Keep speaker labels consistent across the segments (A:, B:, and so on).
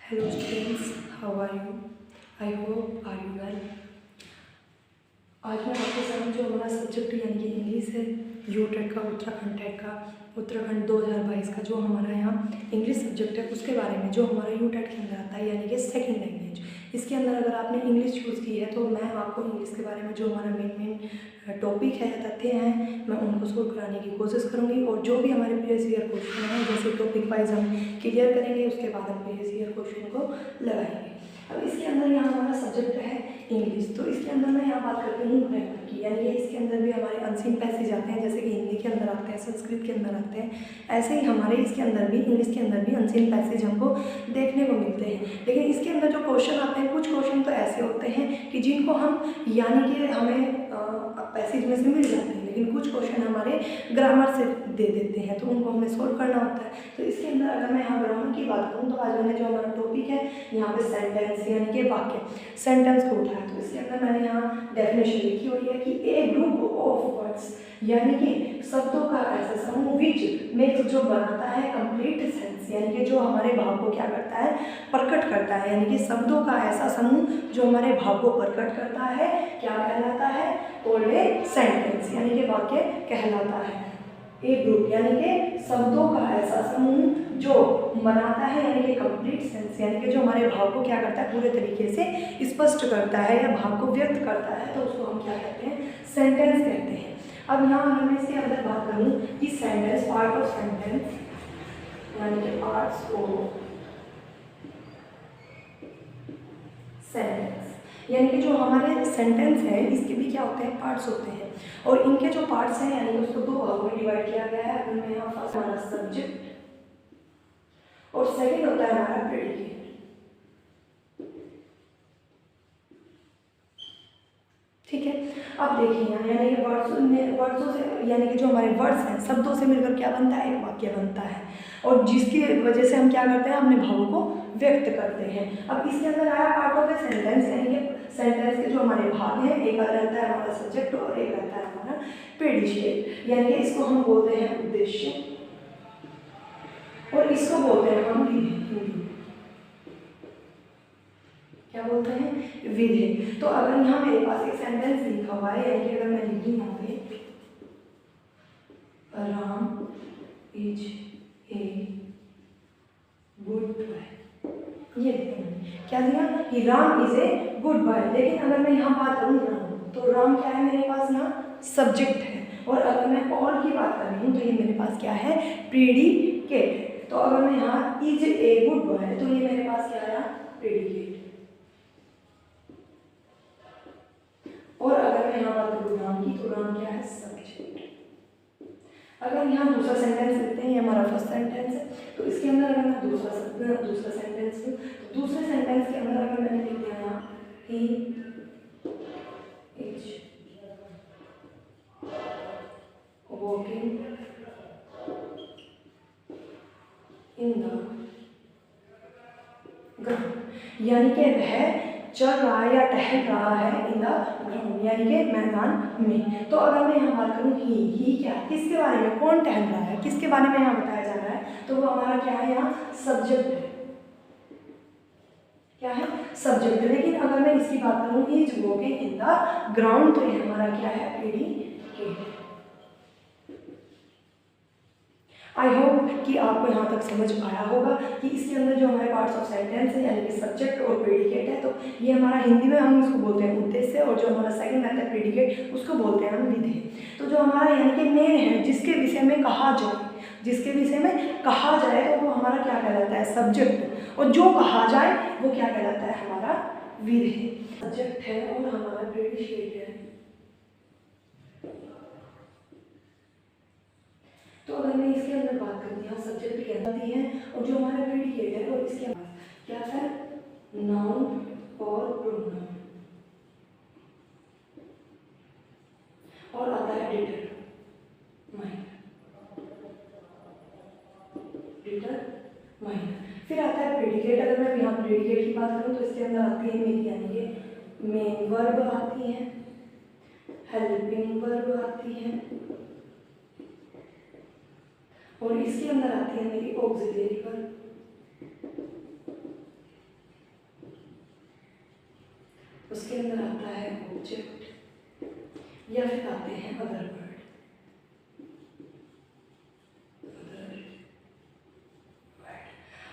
A: Hello students, how are you? I hope are you well. आज मैं आपके साथ जो हमारा सब्जेक्ट यानी कि इंग्लिश है, यूटेट का, उत्तराखंड टेट का, उत्तराखंड 2022 का जो हमारा यहाँ इंग्लिश सब्जेक्ट है उसके बारे में, जो हमारा यूटेट के अंदर आता है यानी कि सेकंड लैंग्वेज। इसके अंदर अगर आपने इंग्लिश चूज़ की है तो मैं आपको इंग्लिश के बारे में जो हमारा मेन टॉपिक है, तथ्य हैं, मैं उनको सोल्व कराने की कोशिश करूँगी। और जो भी हमारे प्रीवियस ईयर क्वेश्चन हैं, जैसे टॉपिक वाइज हम क्लियर करेंगे, उसके बाद हम प्रीवियस ईयर क्वेश्चन को लगाएंगे। अब इसके अंदर यहाँ हमारा सब्जेक्ट है इंग्लिश, तो इसके अंदर मैं यहाँ बात करती हूँ ग्रामर की, यानी कि इसके अंदर भी हमारे अनसीन पैसेज आते हैं, जैसे कि हिंदी के अंदर आते हैं, संस्कृत के अंदर आते हैं, ऐसे ही हमारे इसके अंदर भी, इंग्लिश के अंदर भी अनसीन पैसेज हमको देखने को मिलते हैं। लेकिन इसके अंदर जो क्वेश्चन आते हैं, कुछ क्वेश्चन तो ऐसे होते हैं कि जिनको हम यानी कि हमें पैसेज में से मिल जाते हैं, लेकिन कुछ क्वेश्चन हमारे ग्रामर से दे देते हैं, तो उनको हमें सोल्व करना होता है। तो इसके अंदर अगर मैं यहाँ ग्रामर की बात करूँ तो आज मैंने जो हमारा टॉपिक है यहाँ पे सेंटेंस यानी कि वाक्य, सेंटेंस को उठाया। तो इसके अंदर मैंने यहाँ डेफिनेशन लिखी हुई है कि ए ग्रुप ऑफ वर्ड्स यानी कि शब्दों का ऐसा समूह विच मेक्स, जो बनाता है कंप्लीट सेंस, यानी कि जो हमारे भाव को क्या करता है, प्रकट करता है, यानी कि शब्दों का ऐसा समूह जो हमारे भाव को प्रकट करता है, क्या कहलाता है, कॉल्ड ए सेंटेंस, यानी कि वाक्य कहलाता है। ए ग्रुप यानी कि शब्दों का ऐसा समूह जो बनाता है, यानी कि कंप्लीट सेंस, यानी कि जो हमारे भाव को क्या करता है, पूरे तरीके से स्पष्ट करता है या भाव को व्यक्त करता है, तो उसको हम क्या कहते हैं, सेंटेंस कहते हैं। अब यहाँ अगर मैं इसके अंदर बात करूँ कि सेंटेंस, पार्ट ऑफ सेंटेंस यानी कि पार्ट्स ऑफ सेंटेंस, यानी कि जो हमारे सेंटेंस है इसके भी क्या होते हैं, पार्ट्स होते हैं, और इनके जो पार्ट्स हैं यानी उसको दो भागों में डिवाइड किया गया है। अगर मैं यहाँ फर्स्ट हमारा सब्जेक्ट और सेकंड होता है हमारा प्रेडिकेट। ठीक है, अब देखिए यहाँ यानी कि वर्ड्सों से, यानी कि जो हमारे वर्ड्स हैं, शब्दों से मिलकर क्या बनता है, एक वाक्य बनता है, और जिसकी वजह से हम क्या करते हैं, अपने भावों को व्यक्त करते हैं। अब इसके अंदर आया पार्ट ऑफ ए सेंटेंस, यानी कि सेंटेंस के जो हमारे भाग हैं, एक रहता है हमारा सब्जेक्ट और एक रहता है हमारा प्रेडिकेट, यानी कि इसको हम बोलते हैं उद्देश्य और इसको बोलते हैं हम विधेय। क्या बोलते हैं, विधेय। तो अगर यहाँ मेरे पास एक सेंटेंस लिखा हुआ है, यानी कि अगर मैं लिखूँ यहाँ पे Ram is a good boy, ये देखते हैं क्या दिया कि Ram is a good boy. लेकिन अगर मैं यहाँ बात करूँ राम, तो राम क्या है मेरे पास, यहाँ सब्जेक्ट है, और अगर मैं और की बात कर रही हूँ तो ये मेरे पास क्या है, प्रेडिकेट। तो अगर मैं यहाँ इज ए गुड बॉय, तो ये मेरे पास क्या आया, प्रेडिकेट। और अगर मैं यहाँ बात करूँ राम की, तो राम क्या है, सब्जेक्ट। अगर यहाँ दूसरा सेंटेंस लिखते हैं, ये हमारा फर्स्ट सेंटेंस है, तो इसके अंदर अगर मैं दूसरा सेंटेंस लूँ, तो दूसरे सेंटेंस के अंदर अगर मैंने लिख दिया यहाँ he is walking in the ground, यानी कि वह चल रहा है या टहल रहा है इन द ग्राउंड, यानी कि मैदान में। तो अगर मैं यहाँ बात करूँ ही क्या, किसके बारे में, कौन टहल रहा है, किसके बारे में यहाँ बताया जा रहा है, तो वो हमारा क्या है, यहाँ सब्जेक्ट है, क्या है, सब्जेक्ट। लेकिन अगर मैं इसकी बात करूँ is walking in the ground, तो ये हमारा क्या है, प्रेडिकेट। आई होप कि आपको यहाँ तक समझ आया होगा कि इसके अंदर जो हमारे पार्ट्स ऑफ सेंटेंस है, यानी कि सब्जेक्ट और प्रेडिकेट है, तो ये हमारा हिंदी में हम इसको बोलते हैं उद्देश्य, और जो हमारा सेकंड आता है प्रेडिकेट, उसको बोलते हैं हम विधेय। तो जो हमारा यानी कि मेन है, जिसके विषय में कहा जाए, जिसके विषय में कहा जाए, तो वो हमारा क्या कहलाता है, सब्जेक्ट, और जो कहा जाए वो क्या कहलाता है, हमारा विधेय। सब्जेक्ट है और हमारा प्रेडिकेट है। तो अगर मैं इसके अंदर बात करती हूँ, सब्जेक्ट कहलाती है, और जो हमारा प्रेडिकेट है और इसके बाद क्या है, नाउन और प्रोनाउन, और आता है डिटरमाइन, फिर आता है प्रेडिकेट। अगर मैं यहाँ प्रेडिकेट की बात करूँ तो इसके अंदर आती है मेरी, यानी कि मेन वर्ब आती है, हेल्पिंग वर्ब आती है, और इसके अंदर आती है मेरी ऑक्सिलरी वर्ब, उसके अंदर आता है ऑब्जेक्ट या फिर आते हैं अदर वर्ड।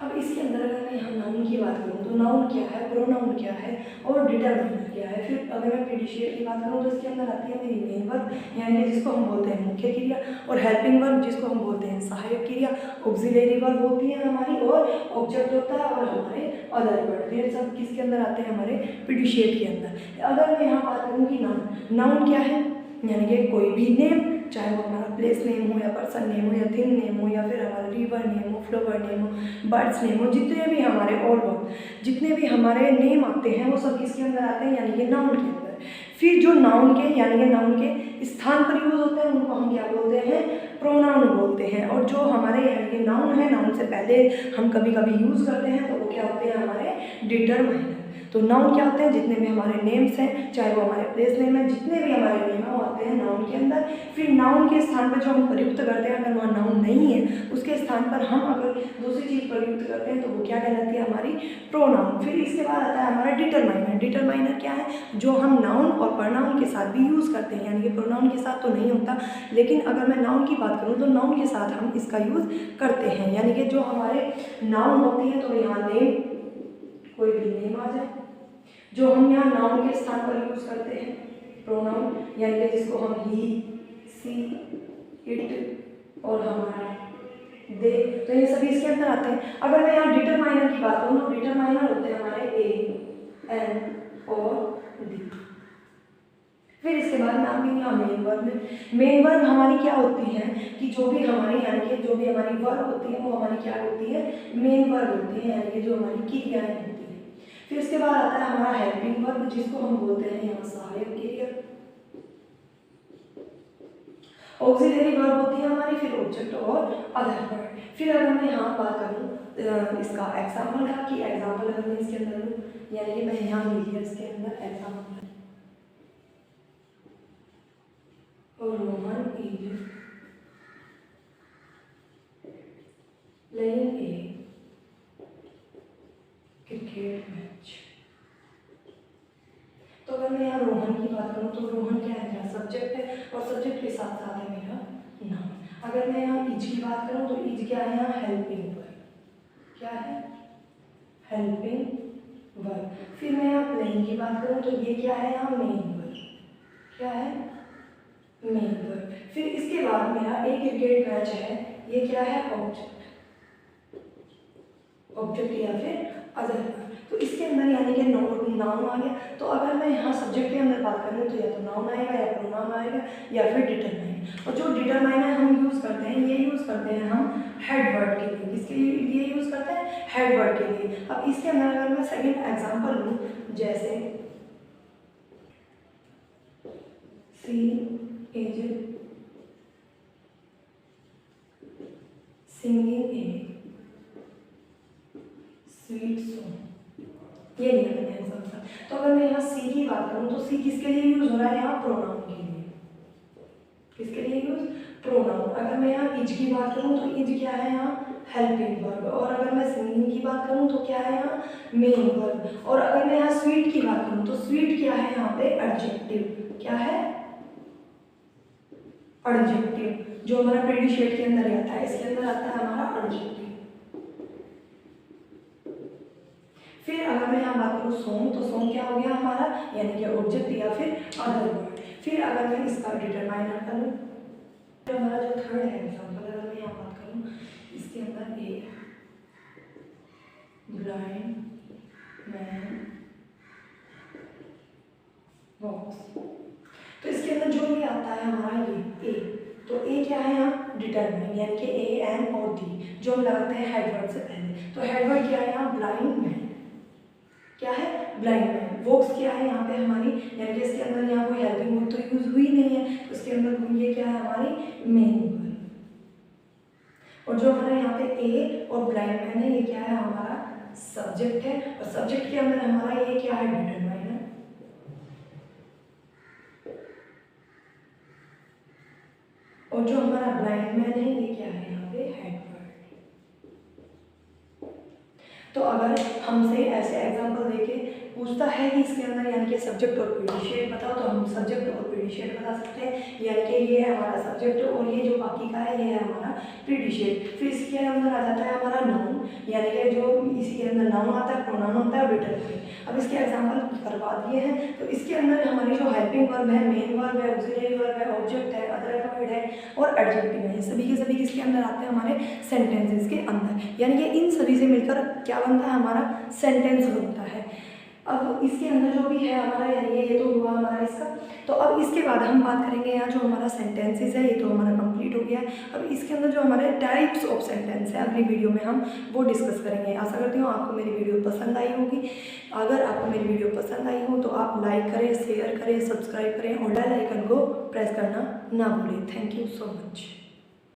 A: अब इसके अंदर अगर मैं यहाँ नाउन की बात करूँ तो नाउन क्या है, प्रोनाउन क्या है और डिटरमाइनर क्या है। फिर अगर मैं प्रीडिशिएट की बात करूँ तो इसके अंदर आती है मेरी मेन वर्ब यानी कि जिसको हम बोलते हैं मुख्य क्रिया, और हेल्पिंग वर्ब जिसको हम बोलते हैं सहायक क्रिया, ऑक्सिलरी वर्ब होती है हमारी, और ऑब्जेक्ट होता है और हमारे अदर वर्ड। ये सब किसके अंदर आते हैं, हमारे प्रीडिशिएट के अंदर। अगर मैं यहाँ बात करूँ कि नाउन, नाउन क्या है यानी कि कोई भी नेम, चाहे वो हमारा प्लेस नेम हो या पर्सन नेम हो या थिंग नेम हो या फिर हमारा रिवर नेम हो, फ्लावर नेम हो, बर्ड्स नेम हो, जितने भी हमारे ऑल वर्ड जितने भी हमारे नेम आते हैं वो सब किसके अंदर आते हैं यानी कि नाउन के अंदर। फिर जो नाउन के यानी कि नाउन के स्थान पर यूज होते हैं उनको हम क्या बोलते हैं, प्रोनाउन बोलते हैं। और जो हमारे यानी कि नाउन है, नाउन से पहले हम कभी कभी यूज करते हैं तो वो क्या होते हैं, हमारे डिटरमाइनर। तो नाउन क्या होते हैं, जितने भी हमारे नेम्स हैं, चाहे वो हमारे प्लेस नेम है, जितने भी हमारे नेम है वो आते हैं नाउन के अंदर। फिर नाउन के स्थान पर जो हम प्रयुक्त करते हैं, अगर वहाँ नाउन नहीं है उसके स्थान पर हम अगर दूसरी चीज़ प्रयुक्त करते हैं तो वो क्या कहलाती है, हमारी प्रोनाउन। फिर इसके बाद आता है हमारा डिटरमाइनर। डिटरमाइनर क्या है, जो हम नाउन और प्रोनाउन के साथ भी यूज़ करते हैं, यानी कि प्रोनाउन के साथ तो नहीं होता, लेकिन अगर मैं नाउन की बात करूँ तो नाउन के साथ हम इसका यूज़ करते हैं। यानी कि जो हमारे नाउन होती है तो यहाँ नेम, कोई भी नेम आ जाए, जो हम यहाँ नाउन के स्थान पर यूज करते हैं प्रोनाउन, यानी कि जिसको हम ही, सी, इट और हमारा दे, तो ये सभी इसके अंदर आते हैं। अगर मैं यहाँ डिटरमाइनर की बात करूँ तो डिटरमाइनर होते हैं हमारे ए, एन और डी। फिर इसके बाद मैं आती हूँ यहाँ मेन वर्ब में। मेन वर्ब हमारी क्या होती है कि जो भी हमारी यानी कि जो भी हमारी वर्ब होती है वो हमारी क्या होती है, मेन वर्ब होती है, यानी कि जो हमारी क्रियाएं होती है। फिर इसके बाद आता है हमारा हेल्पिंग वर्ब जिसको हम बोलते हैं यहाँ सहायक क्रिया। ऑक्सिलरी वर्ब होती है हमारी, फिर ऑब्जेक्ट और अदर वर्ड। फिर अगर मैं यहाँ बात करूँ इसका एग्जाम्पल का, कि एग्जाम्पल अगर मैं इसके अंदर लूँ, यानी कि मैं यहाँ लिख दिया इसके अंदर example, Rohan is playing a cricket match. तो अगर मैं यहाँ रोहन की बात करूँ तो रोहन क्या है, मेरा सब्जेक्ट है और सब्जेक्ट के साथ साथ है मेरा नाउन। अगर मैं यहाँ इज की बात करूँ तो इज क्या है, यहाँ हेल्पिंग वर्ब, क्या है, हेल्पिंग वर्ब। फिर मैं यहाँ प्लेइंग की बात करूँ तो ये क्या है, यहाँ मेन वर्ब, क्या है, मेन वर्ब। फिर इसके बाद मेरा एक क्रिकेट मैच है, ये क्या है, ऑब्जेक्ट, ऑब्जेक्ट या फिर अदर वर्ब। तो इसके अंदर यानी कि नाउन आ गया। तो अगर मैं यहाँ सब्जेक्ट के अंदर बात करूँ तो या तो नाउन आएगा या प्रोनाउन आएगा या फिर डिटरमाइनर। और जो डिटरमाइनर हम यूज़ करते हैं, ये यूज़ करते हैं हम हेड वर्ड के लिए। किसके लिए यूज़ करते हैं, हेड वर्ड के लिए। अब इसके अंदर अगर मैं सेकेंड एग्जाम्पल लूँ, जैसे she is singing a sweet song, ये लिया मैंने आंसर। तो अगर मैं यहाँ सी की बात करूँ तो सी किसके लिए यूज हो रहा है, यहाँ प्रोनाउन के लिए। किसके लिए यूज, प्रोनाउन। अगर मैं यहाँ इज की बात करूँ तो इज क्या है, यहाँ हेल्पिंग वर्ब। और अगर मैं सिंगिंग की बात करूँ तो क्या है, यहाँ मेन वर्ब। और अगर मैं यहाँ स्वीट की बात करूँ तो स्वीट क्या है, यहाँ पे एडजेक्टिव, क्या है, एडजेक्टिव, जो हमारा प्रीडिशिएट के अंदर आता है। इसके अंदर आता है हमारा एडजेक्टिव। फिर अगर मैं यहाँ बात करूँ सॉन्ग, तो सॉन्ग क्या हो गया हमारा, यानी कि ऑब्जेक्ट या फिर अदर वर्ड। फिर अगर मैं इसका डिटरमाइनर करूँ, हमारा जो थर्ड है एग्जाम्पल, अगर मैं यहाँ बात करूँ, इसके अंदर ए ब्लाइंड मैन वॉक्स, तो इसके अंदर जो भी आता है हमारा ये ए, तो ए क्या है, यहाँ डिटरमाइन, यानी कि ए, एन और डी जो हम लगाते हैं हेडवर्ड से पहले। तो हेडवर्ड क्या है, यहाँ ब्लाइंड मैन, क्या है, ब्लाइंड मैन। वॉक्स क्या है यहाँ पे हमारी, यानी कि इसके अंदर यहाँ कोई हेल्पिंग वर्ब तो यूज हुई नहीं है, तो इसके अंदर ये क्या है, हमारी मेन वर्ब। और जो हमारा यहाँ पे ए और ब्लाइंड मैन है, ये क्या है, हमारा सब्जेक्ट है। और सब्जेक्ट के अंदर हमारा ये क्या है, डिटरमाइनर। और जो हमारा ब्लाइंड मैन है, ये क्या है, यहाँ पे हेडवर्ड। तो अगर हमसे ऐसे एग्जाम्पल देके पूछता है कि इसके अंदर यानी कि सब्जेक्ट और प्रीडिशिएट बताओ, तो हम सब्जेक्ट और प्रीडिशिएट बता सकते हैं, यानी कि ये है हमारा सब्जेक्ट और ये जो बाकी का है ये है हमारा प्रीडिशिएट। फिर इसके अंदर आ जाता है हमारा नाउन, यानी कि जो इसी के अंदर नाउन आता है, प्रोनाउन होता है और डिटरमिनेंट। अब इसके एग्जाम्पल करवा दिए हैं, तो इसके अंदर हमारी जो हेल्पिंग वर्ब है, मेन वर्ब है, ऑक्सिलरी वर्ब है, ऑब्जेक्ट है, अदर एडवर्ब है और एडजेक्टिव है, सभी के सभी किसके अंदर आते हैं हमारे सेंटेंसेस के अंदर, यानी कि इन सभी से मिलकर क्या बनता है हमारा सेंटेंस बनता है। अब इसके अंदर जो भी है हमारा यानी ये तो हुआ हमारा इसका। तो अब इसके बाद हम बात करेंगे यहाँ जो हमारा सेंटेंसेस है, ये तो हमारा कंप्लीट हो गया है। अब इसके अंदर जो हमारे टाइप्स ऑफ सेंटेंस है अगली वीडियो में हम वो डिस्कस करेंगे। आशा करती हूँ आपको मेरी वीडियो पसंद आई होगी। अगर आपको मेरी वीडियो पसंद आई हो तो आप लाइक करें, शेयर करें, सब्सक्राइब करें और बेल आइकन को प्रेस करना ना भूलें। Thank you so much.